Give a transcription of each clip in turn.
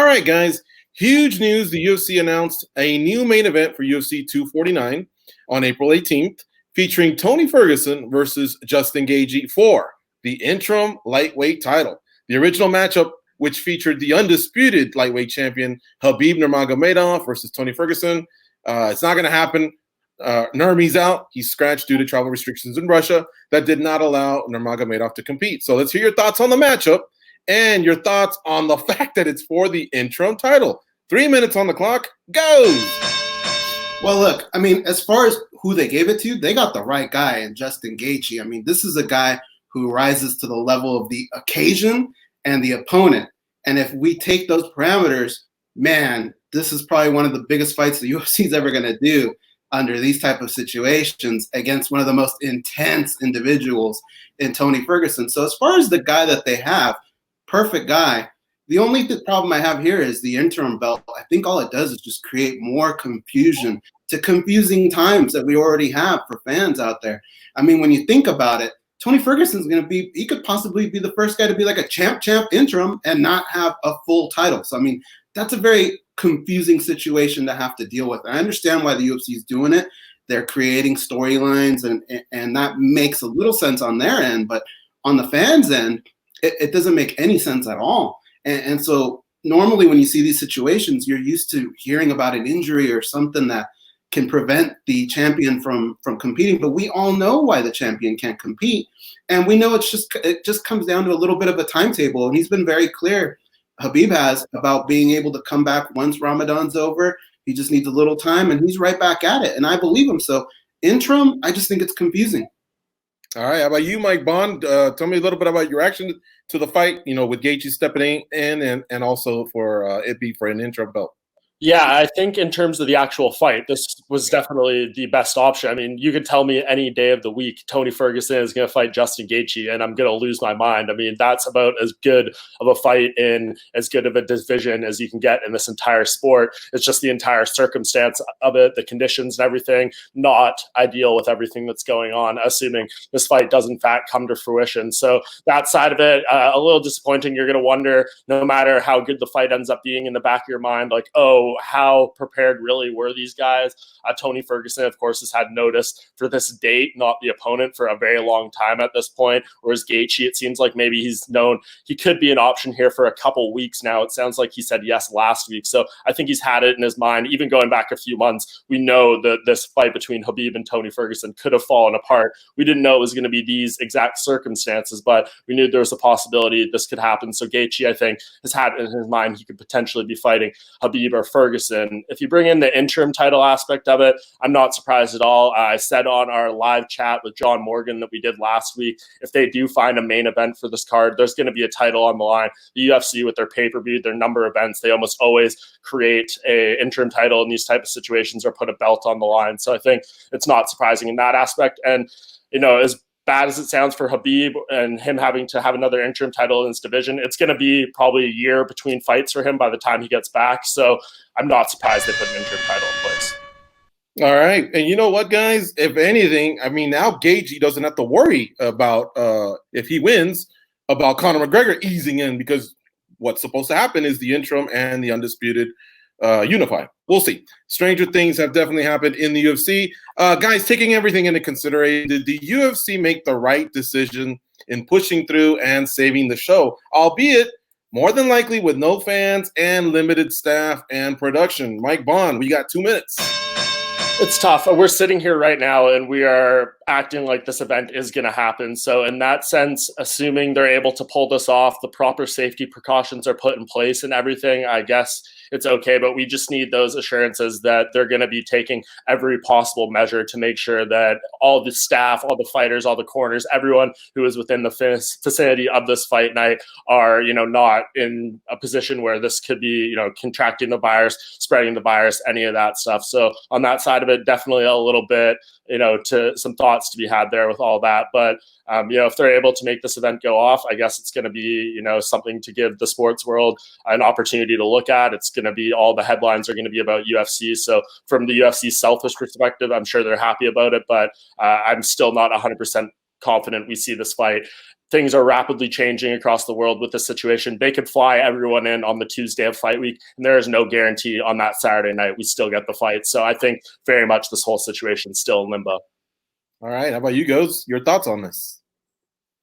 right, guys. Huge news. The UFC announced a new main event for UFC 249 on April 18th, featuring Tony Ferguson versus Justin Gaethje for the interim lightweight title. The original matchup, which featured the undisputed lightweight champion Khabib Nurmagomedov versus Tony Ferguson, it's not going to happen. Nurmi's out. He's scratched due to travel restrictions in Russia that did not allow Nurmagomedov to compete. So let's hear your thoughts on the matchup and your thoughts on the fact that it's for the interim title. 3 minutes on the clock. Goes. Well, look, I mean, as far as who they gave it to, they got the right guy in Justin Gaethje. I mean, this is a guy who rises to the level of the occasion and the opponent. And if we take those parameters, man, this is probably one of the biggest fights the UFC is ever going to do under these type of situations against one of the most intense individuals in Tony Ferguson. So as far as the guy that they have, perfect guy. The only problem I have here is the interim belt. I think all it does is just create more confusion to confusing times that we already have for fans out there. I mean, when you think about it, Tony Ferguson's going to be, he could possibly be the first guy to be like a champ interim and not have a full title. So, I mean, that's a very confusing situation to have to deal with. And I understand why the UFC is doing it. They're creating storylines and that makes a little sense on their end, but on the fans' end, it doesn't make any sense at all. And so normally when you see these situations, you're used to hearing about an injury or something that can prevent the champion from competing. But we all know why the champion can't compete. And we know it just comes down to a little bit of a timetable. And he's been very clear, Khabib has, about being able to come back once Ramadan's over. He just needs a little time and he's right back at it. And I believe him. So interim, I just think it's confusing. All right. How about you, Mike Bohn? Tell me a little bit about your reaction to the fight, with Gaethje stepping in and also for it be for an interim belt. Yeah, I think in terms of the actual fight, this was definitely the best option. I mean, you could tell me any day of the week, Tony Ferguson is going to fight Justin Gaethje, and I'm going to lose my mind. I mean, that's about as good of a fight in as good of a division as you can get in this entire sport. It's just the entire circumstance of it, the conditions and everything, not ideal with everything that's going on, assuming this fight does in fact come to fruition. So that side of it, a little disappointing. You're going to wonder, no matter how good the fight ends up being, in the back of your mind, like, oh, how prepared really were these guys? Tony Ferguson, of course, has had notice for this date, not the opponent, for a very long time at this point. Whereas Gaethje, it seems like maybe he's known he could be an option here for a couple weeks now. It sounds like he said yes last week. So I think he's had it in his mind. Even going back a few months, we know that this fight between Khabib and Tony Ferguson could have fallen apart. We didn't know it was going to be these exact circumstances, but we knew there was a possibility this could happen. So Gaethje, I think, has had it in his mind he could potentially be fighting Khabib or Ferguson. If you bring in the interim title aspect of it, I'm not surprised at all. I said on our live chat with John Morgan that we did last week, if they do find a main event for this card, there's going to be a title on the line. The UFC, with their pay-per-view, their number of events, they almost always create a interim title in these type of situations or put a belt on the line. So I think it's not surprising in that aspect. And, as bad as it sounds for Khabib and him having to have another interim title in this division, it's going to be probably a year between fights for him by the time he gets back. So I'm not surprised they put an interim title in place. All right. And you know what, guys? If anything, I mean, now Gaethje doesn't have to worry about, if he wins, about Conor McGregor easing in, because what's supposed to happen is the interim and the undisputed unify. We'll see. Stranger things have definitely happened in the UFC. Guys, taking everything into consideration, did the UFC make the right decision in pushing through and saving the show, albeit more than likely with no fans and limited staff and production? Mike Bohn, we got 2 minutes. It's tough. We're sitting here right now and we are acting like this event is going to happen. So in that sense, assuming they're able to pull this off, the proper safety precautions are put in place and everything, I guess it's okay. But we just need those assurances that they're going to be taking every possible measure to make sure that all the staff, all the fighters, all the corners, everyone who is within the vicinity of this fight night are, not in a position where this could be, contracting the virus, spreading the virus, any of that stuff. So on that side of it, definitely a little bit, to some thoughts to be had there with all that. But, if they're able to make this event go off, I guess it's going to be, something to give the sports world an opportunity to look at. It's going to be, all the headlines are going to be about UFC. So from the UFC selfish perspective, I'm sure they're happy about it, but I'm still not 100% confident we see this fight things are rapidly changing across the world with this situation. They could fly everyone in on the Tuesday of fight week, and there is no guarantee on that Saturday night we still get the fight. So I think very much this whole situation is still in limbo. All right. How about you, Goze? Your thoughts on this?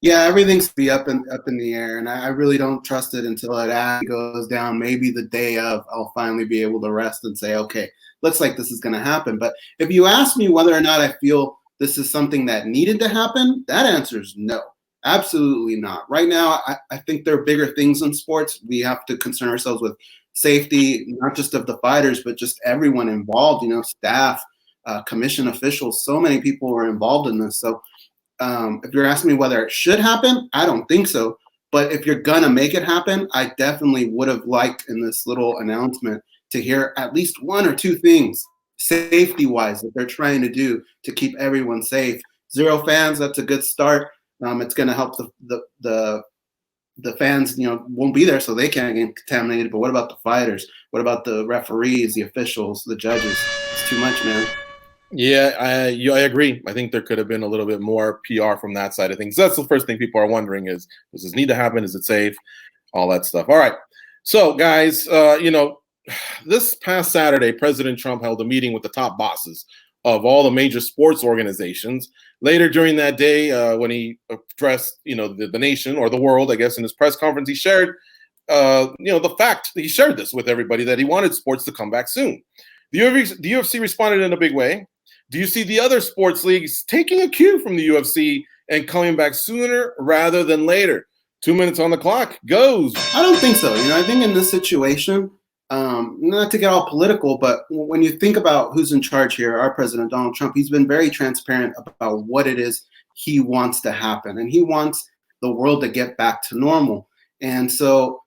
Yeah, everything's be up in the air, and I really don't trust it until it actually goes down. Maybe the day of, I'll finally be able to rest and say, okay, looks like this is going to happen. But if you ask me whether or not I feel this is something that needed to happen, that answer is no. Absolutely not. Right now, I think there are bigger things in sports. We have to concern ourselves with safety, not just of the fighters, but just everyone involved, staff, commission officials. So many people were involved in this. So if you're asking me whether it should happen, I don't think so. But if you're going to make it happen, I definitely would have liked in this little announcement to hear at least one or two things safety-wise that they're trying to do to keep everyone safe. 0 fans, that's a good start. It's going to help the fans, won't be there, so they can't get contaminated. But what about the fighters? What about the referees, the officials, the judges? It's too much, man. Yeah, I agree. I think there could have been a little bit more PR from that side of things. That's the first thing people are wondering is, does this need to happen? Is it safe? All that stuff. All right. So, guys, this past Saturday, President Trump held a meeting with the top bosses of all the major sports organizations. Later during that day, when he addressed, the nation or the world, I guess, in his press conference, he shared, the fact he shared this with everybody that he wanted sports to come back soon. The UFC responded in a big way. Do you see the other sports leagues taking a cue from the UFC and coming back sooner rather than later? 2 minutes on the clock. Goze. I don't think so. I think in this situation, not to get all political, but when you think about who's in charge here, our president, Donald Trump, he's been very transparent about what it is he wants to happen. And he wants the world to get back to normal. And so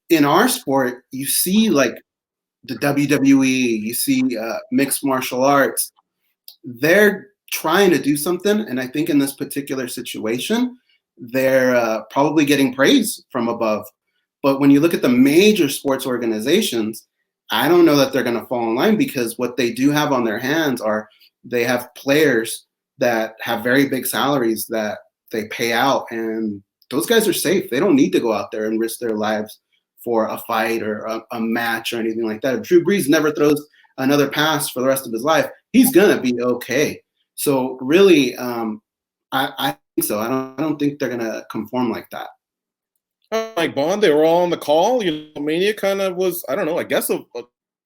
in our sport, you see like the WWE, you see mixed martial arts, they're trying to do something. And I think in this particular situation, they're probably getting praise from above. But when you look at the major sports organizations, I don't know that they're going to fall in line, because what they do have on their hands are they have players that have very big salaries that they pay out. And those guys are safe. They don't need to go out there and risk their lives for a fight or a match or anything like that. If Drew Brees never throws another pass for the rest of his life, he's going to be okay. So really, I think so. I don't think they're going to conform like that. Mike Bohn, they were all on the call. Mania kind of was, I don't know, I guess a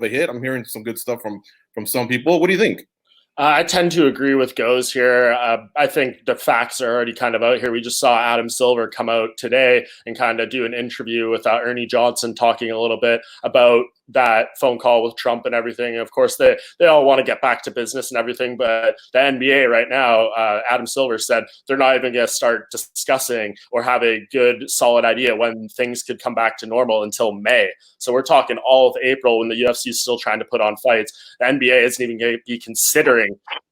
hit. I'm hearing some good stuff from some people. What do you think? I tend to agree with Goze here. I think the facts are already kind of out here. We just saw Adam Silver come out today and kind of do an interview with Ernie Johnson, talking a little bit about that phone call with Trump and everything. And of course, they all want to get back to business and everything. But the NBA right now, Adam Silver said they're not even going to start discussing or have a good, solid idea when things could come back to normal until May. So we're talking all of April when the UFC is still trying to put on fights. The NBA isn't even going to be considering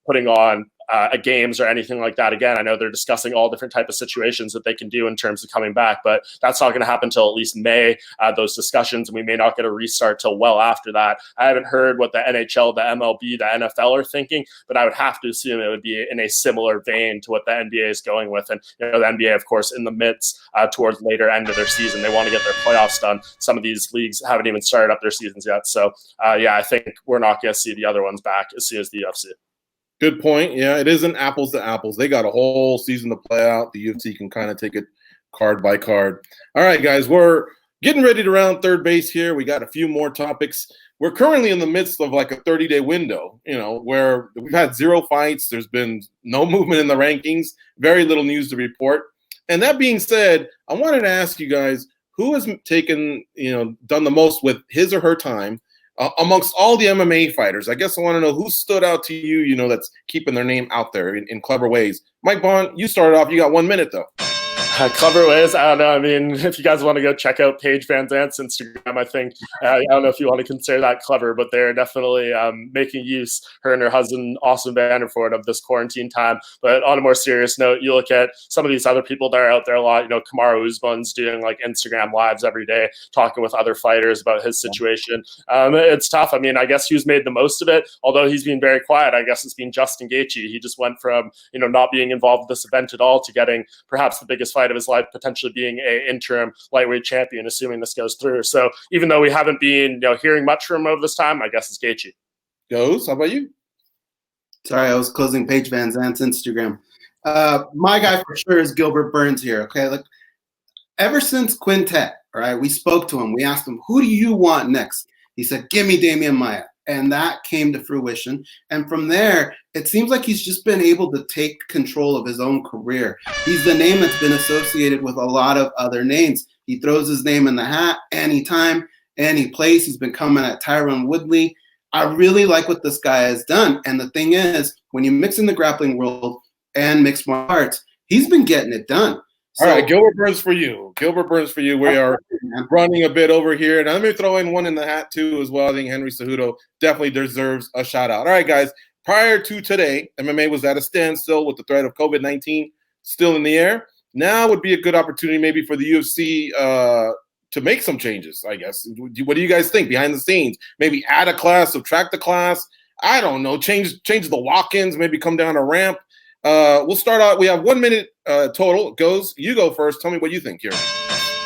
putting on a games or anything like that again. I know they're discussing all different type of situations that they can do in terms of coming back, but that's not going to happen until at least May, those discussions, and we may not get a restart till well after that. I haven't heard what the NHL, the MLB, the NFL are thinking, but I would have to assume it would be in a similar vein to what the NBA is going with. And the NBA, of course, in the midst towards later end of their season, they want to get their playoffs done. Some of these leagues haven't even started up their seasons yet. So I think we're not going to see the other ones back as soon as the UFC. Good point. Yeah, it isn't apples to apples. They got a whole season to play out. The UFC can kind of take it card by card. All right, guys, we're getting ready to round third base here. We got a few more topics. We're currently in the midst of like a 30-day window, where we've had 0 fights. There's been no movement in the rankings, very little news to report. And that being said, I wanted to ask you guys, who has taken, done the most with his or her time amongst all the MMA fighters? I guess I want to know who stood out to you, that's keeping their name out there in clever ways. Mike Bohn, you started off. You got 1 minute, though. Clever ways. I don't know. I mean, if you guys want to go check out Paige Van Zant's Instagram, I think, I don't know if you want to consider that clever, but they're definitely making use, her and her husband, Austin Vanderford, of this quarantine time. But on a more serious note, you look at some of these other people that are out there a lot. Kamaru Usman's doing like Instagram lives every day, talking with other fighters about his situation. It's tough. I mean, I guess who's made the most of it, although he's been very quiet, I guess it's been Justin Gaethje. He just went from, not being involved with this event at all to getting perhaps the biggest fight of his life, potentially being an interim lightweight champion, assuming this goes through. So even though we haven't been hearing much from him over this time, I guess it's Gaethje. Goze, how about you? Sorry, I was closing Paige Van Zant's Instagram. My guy for sure is Gilbert Burns here. Okay, look, ever since Quintet, all right, we spoke to him. We asked him, "Who do you want next?" He said, "Give me Damian Maia." And that came to fruition. And from there, it seems like he's just been able to take control of his own career. He's the name that's been associated with a lot of other names. He throws his name in the hat anytime, any place. He's been coming at Tyron Woodley. I really like what this guy has done. And the thing is, when you mix in the grappling world and mixed martial arts, he's been getting it done. So, all right, Gilbert Burns for you. Gilbert Burns for you. We are running a bit over here. And let me throw in one in the hat, too, as well. I think Henry Cejudo definitely deserves a shout-out. All right, guys. Prior to today, MMA was at a standstill with the threat of COVID-19 still in the air. Now would be a good opportunity maybe for the UFC to make some changes, I guess. What do you guys think behind the scenes? Maybe add a class, subtract a class. I don't know. Change the walk-ins, maybe come down a ramp. We'll start out. We have 1 minute total. Goze, you go first. Tell me what you think here.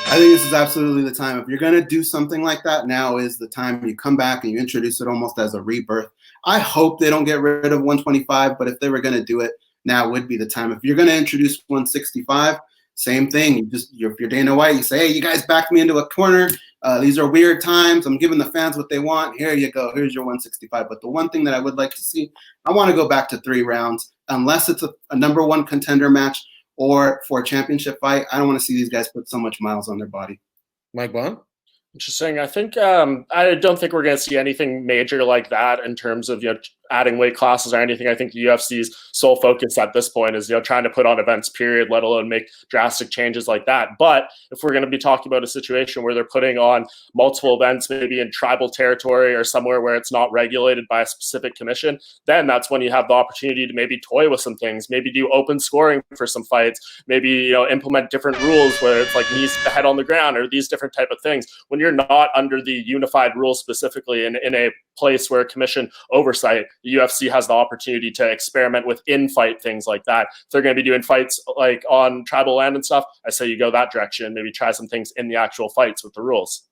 I think this is absolutely the time. If you're going to do something like that, now is the time. You come back and you introduce it almost as a rebirth. I hope they don't get rid of 125, but if they were going to do it, now would be the time. If you're going to introduce 165, same thing. If you're Dana White, you say, "Hey, you guys backed me into a corner. These are weird times. I'm giving the fans what they want. Here you go. Here's your 165. But the one thing that I would like to see, I want to go back to 3 rounds. Unless it's a number 1 contender match or for a championship fight, I don't want to see these guys put so much miles on their body. Mike Bohn? Interesting. I think I don't think we're going to see anything major like that in terms of adding weight classes or anything. I think the UFC's sole focus at this point is trying to put on events, period, let alone make drastic changes like that. But if we're going to be talking about a situation where they're putting on multiple events, maybe in tribal territory or somewhere where it's not regulated by a specific commission, then that's when you have the opportunity to maybe toy with some things, maybe do open scoring for some fights, maybe implement different rules where it's like knees to the head on the ground or these different type of things. When you're not under the unified rules specifically in a place where commission oversight, the UFC has the opportunity to experiment with in-fight things like that. If they're going to be doing fights like on tribal land and stuff, I say you go that direction, maybe try some things in the actual fights with the rules.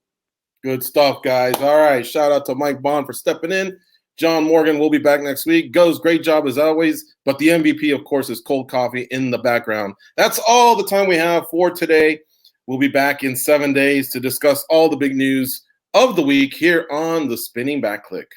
Good stuff, guys. All right, shout out to Mike Bohn for stepping in. John Morgan will be back next week. Goze, great job as always. But the MVP, of course, is cold coffee in the background. That's all the time we have for today. We'll be back in 7 days to discuss all the big news of the week here on the Spinning Back Clique.